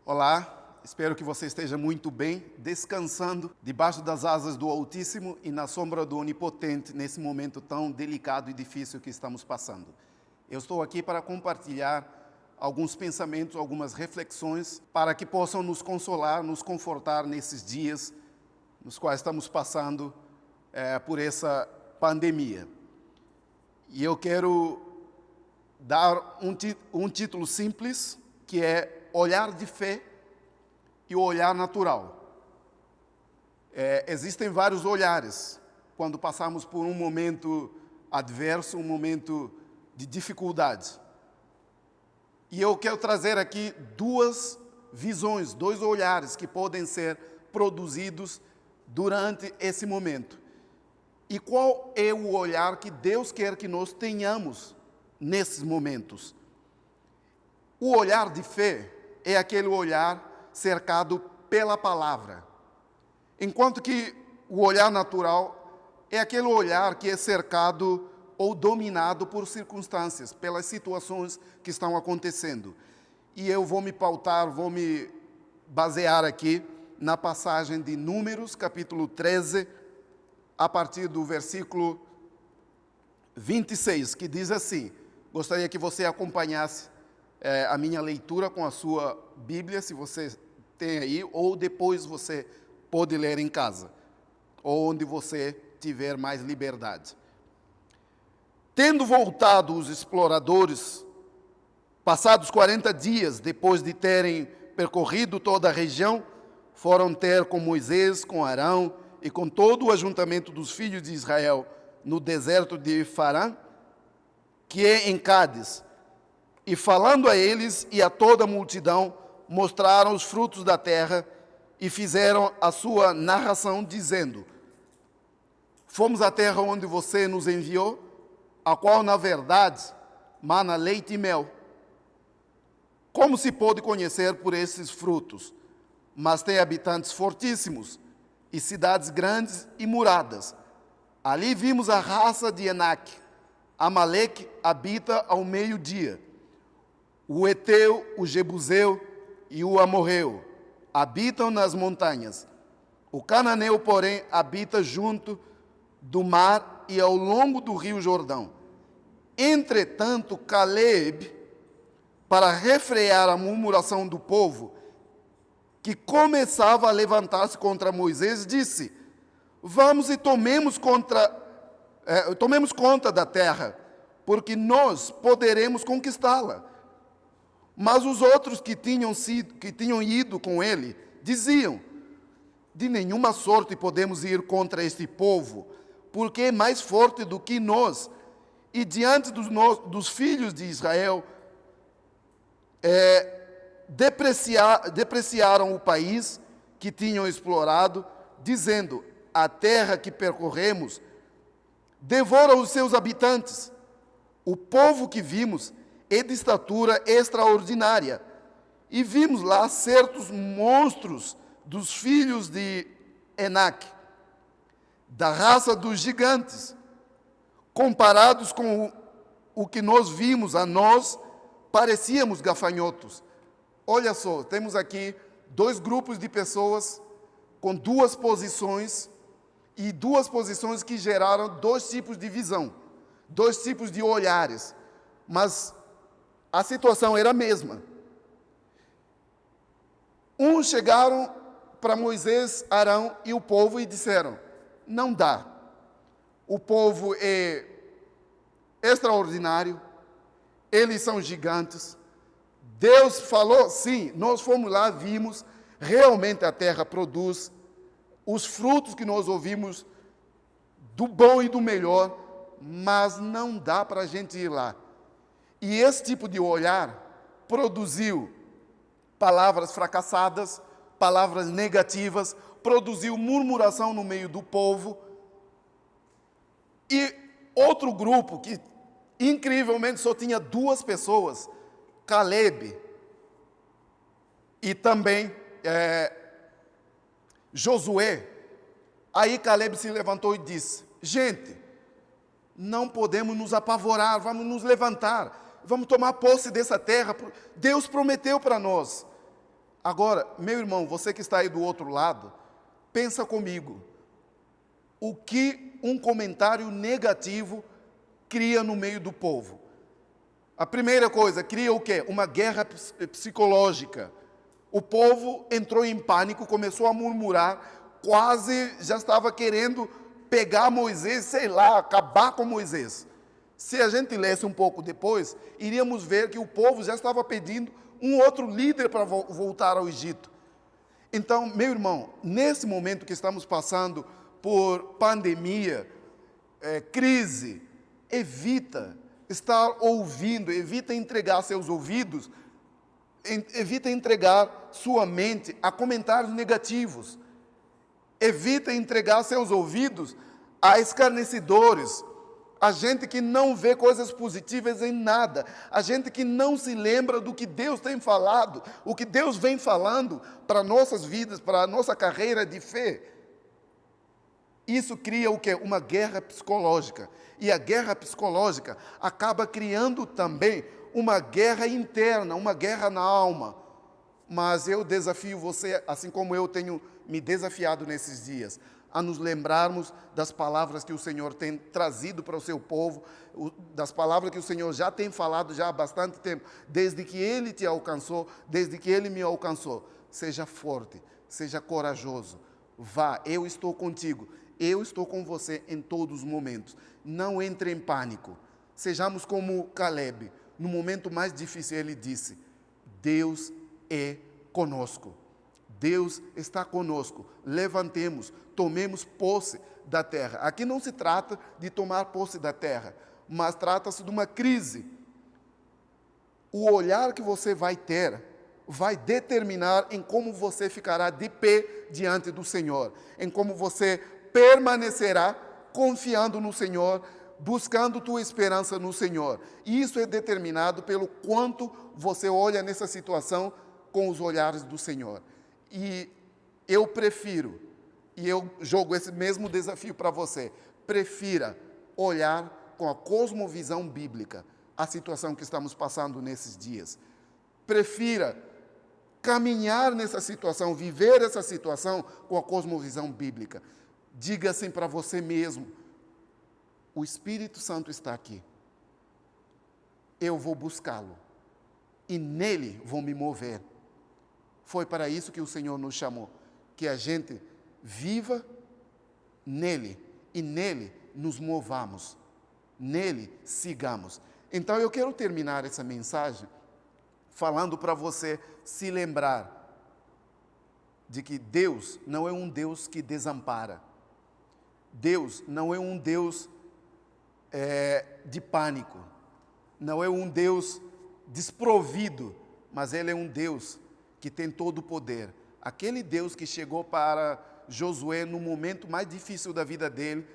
Olá, espero que você esteja muito bem, descansando debaixo das asas do Altíssimo e na sombra do Onipotente nesse momento tão delicado e difícil que estamos passando. Eu estou aqui para compartilhar alguns pensamentos, algumas reflexões para que possam nos consolar, nos confortar nesses dias nos quais estamos passando por essa pandemia. E eu quero dar um título simples, que é Olhar de Fé e o Olhar Natural. Existem vários olhares quando passamos por um momento adverso, um momento de dificuldade. E eu quero trazer aqui duas visões, dois olhares que podem ser produzidos durante esse momento. E qual é o olhar que Deus quer que nós tenhamos nesses momentos? O olhar de fé é aquele olhar cercado pela palavra, enquanto que o olhar natural é aquele olhar que é cercado ou dominado por circunstâncias, pelas situações que estão acontecendo. E eu vou me basear aqui na passagem de Números, capítulo 13, a partir do versículo 26, que diz assim, gostaria que você acompanhasse a minha leitura com a sua Bíblia, se você tem aí, ou depois você pode ler em casa, ou onde você tiver mais liberdade. Tendo voltado os exploradores, passados 40 dias depois de terem percorrido toda a região, foram ter com Moisés, com Arão e com todo o ajuntamento dos filhos de Israel no deserto de Farã, que é em Cádiz, e falando a eles e a toda a multidão, mostraram os frutos da terra e fizeram a sua narração, dizendo: fomos à terra onde você nos enviou, a qual, na verdade, mana leite e mel. Como se pode conhecer por esses frutos? Mas tem habitantes fortíssimos e cidades grandes e muradas. Ali vimos a raça de Enaque. Amaleque habita ao meio-dia. O Eteu, o Jebuseu e o Amorreu habitam nas montanhas. O Cananeu, porém, habita junto do mar e ao longo do rio Jordão. Entretanto, Caleb, para refrear a murmuração do povo, que começava a levantar-se contra Moisés, disse: vamos e tomemos conta da terra, porque nós poderemos conquistá-la. Mas os outros que tinham ido com ele diziam: de nenhuma sorte podemos ir contra este povo, porque é mais forte do que nós. E diante dos filhos de Israel, depreciaram o país que tinham explorado, dizendo: a terra que percorremos devora os seus habitantes. O povo que vimos é de estatura extraordinária, e vimos lá certos monstros dos filhos de Enaque, da raça dos gigantes. Comparados com o que nós vimos, a nós parecíamos gafanhotos. Olha só, temos aqui dois grupos de pessoas com duas posições, e duas posições que geraram dois tipos de visão, dois tipos de olhares, mas a situação era a mesma. Uns chegaram para Moisés, Arão e o povo e disseram: não dá. O povo é extraordinário, eles são gigantes. Deus falou, sim, nós fomos lá, vimos, realmente a terra produz os frutos que nós ouvimos, do bom e do melhor, mas não dá para a gente ir lá. E esse tipo de olhar produziu palavras fracassadas, palavras negativas, produziu murmuração no meio do povo. E outro grupo que, incrivelmente, só tinha duas pessoas, Caleb e também Josué. Aí Caleb se levantou e disse: gente, não podemos nos apavorar, vamos nos levantar, vamos tomar posse dessa terra. Deus prometeu para nós. Agora, meu irmão, você que está aí do outro lado, pensa comigo. O que um comentário negativo cria no meio do povo? A primeira coisa, cria o quê? Uma guerra psicológica. O povo entrou em pânico, começou a murmurar, quase já estava querendo pegar Moisés, sei lá, acabar com Moisés. Se a gente lesse um pouco depois, iríamos ver que o povo já estava pedindo um outro líder para voltar ao Egito. Então, meu irmão, nesse momento que estamos passando por pandemia, crise, evita estar ouvindo, evita entregar seus ouvidos, evita entregar sua mente a comentários negativos. Evita entregar seus ouvidos a escarnecedores, a gente que não vê coisas positivas em nada, a gente que não se lembra do que Deus tem falado, o que Deus vem falando para nossas vidas, para a nossa carreira de fé. Isso cria o quê? Uma guerra psicológica. E a guerra psicológica acaba criando também uma guerra interna, uma guerra na alma. Mas eu desafio você, assim como eu tenho me desafiado nesses dias, a nos lembrarmos das palavras que o Senhor tem trazido para o seu povo, das palavras que o Senhor já tem falado já há bastante tempo, desde que Ele te alcançou, desde que Ele me alcançou. Seja forte, seja corajoso, vá, eu estou contigo, eu estou com você em todos os momentos. Não entre em pânico, sejamos como Caleb, no momento mais difícil ele disse, Deus é conosco. Deus está conosco. Levantemos, tomemos posse da terra. Aqui não se trata de tomar posse da terra, mas trata-se de uma crise. O olhar que você vai ter vai determinar em como você ficará de pé diante do Senhor, em como você permanecerá confiando no Senhor, buscando tua esperança no Senhor. E isso é determinado pelo quanto você olha nessa situação com os olhares do Senhor. E eu prefiro, e eu jogo esse mesmo desafio para você, prefira olhar com a cosmovisão bíblica a situação que estamos passando nesses dias. Prefira caminhar nessa situação, viver essa situação com a cosmovisão bíblica. Diga assim para você mesmo, o Espírito Santo está aqui. Eu vou buscá-lo e nele vou me mover. Foi para isso que o Senhor nos chamou, que a gente viva nele e nele nos movamos, nele sigamos. Então eu quero terminar essa mensagem falando para você se lembrar de que Deus não é um Deus que desampara. Deus não é um Deus de pânico, não é um Deus desprovido, mas Ele é um Deus que tem todo o poder. Aquele Deus que chegou para Josué no momento mais difícil da vida dele,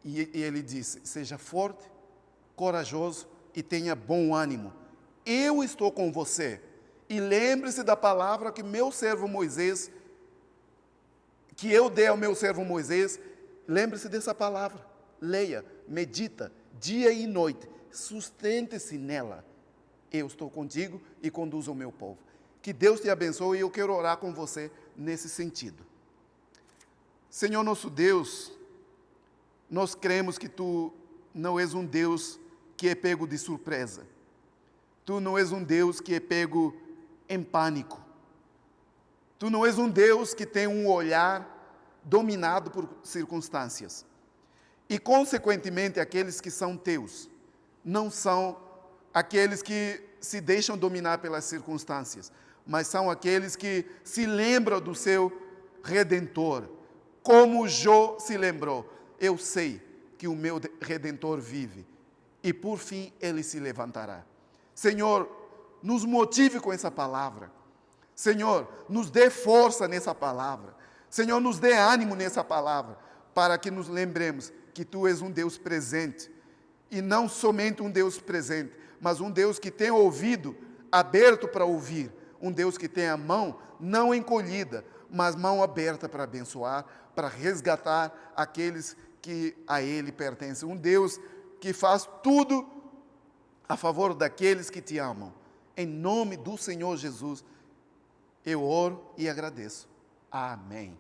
e ele disse, seja forte, corajoso e tenha bom ânimo. Eu estou com você. E lembre-se da palavra que meu servo Moisés, que eu dei ao meu servo Moisés, lembre-se dessa palavra. Leia, medita, dia e noite, sustente-se nela. Eu estou contigo e conduzo o meu povo. Que Deus te abençoe e eu quero orar com você nesse sentido. Senhor nosso Deus, nós cremos que Tu não és um Deus que é pego de surpresa. Tu não és um Deus que é pego em pânico. Tu não és um Deus que tem um olhar dominado por circunstâncias. E, consequentemente, aqueles que são teus não são aqueles que se deixam dominar pelas circunstâncias, mas são aqueles que se lembram do seu Redentor, como Jó se lembrou. Eu sei que o meu Redentor vive e, por fim, ele se levantará. Senhor, nos motive com essa palavra. Senhor, nos dê força nessa palavra. Senhor, nos dê ânimo nessa palavra, para que nos lembremos que Tu és um Deus presente, e não somente um Deus presente, mas um Deus que tem ouvido aberto para ouvir, um Deus que tem a mão não encolhida, mas mão aberta para abençoar, para resgatar aqueles que a Ele pertencem. Um Deus que faz tudo a favor daqueles que Te amam. Em nome do Senhor Jesus, Eu oro e agradeço. Amém.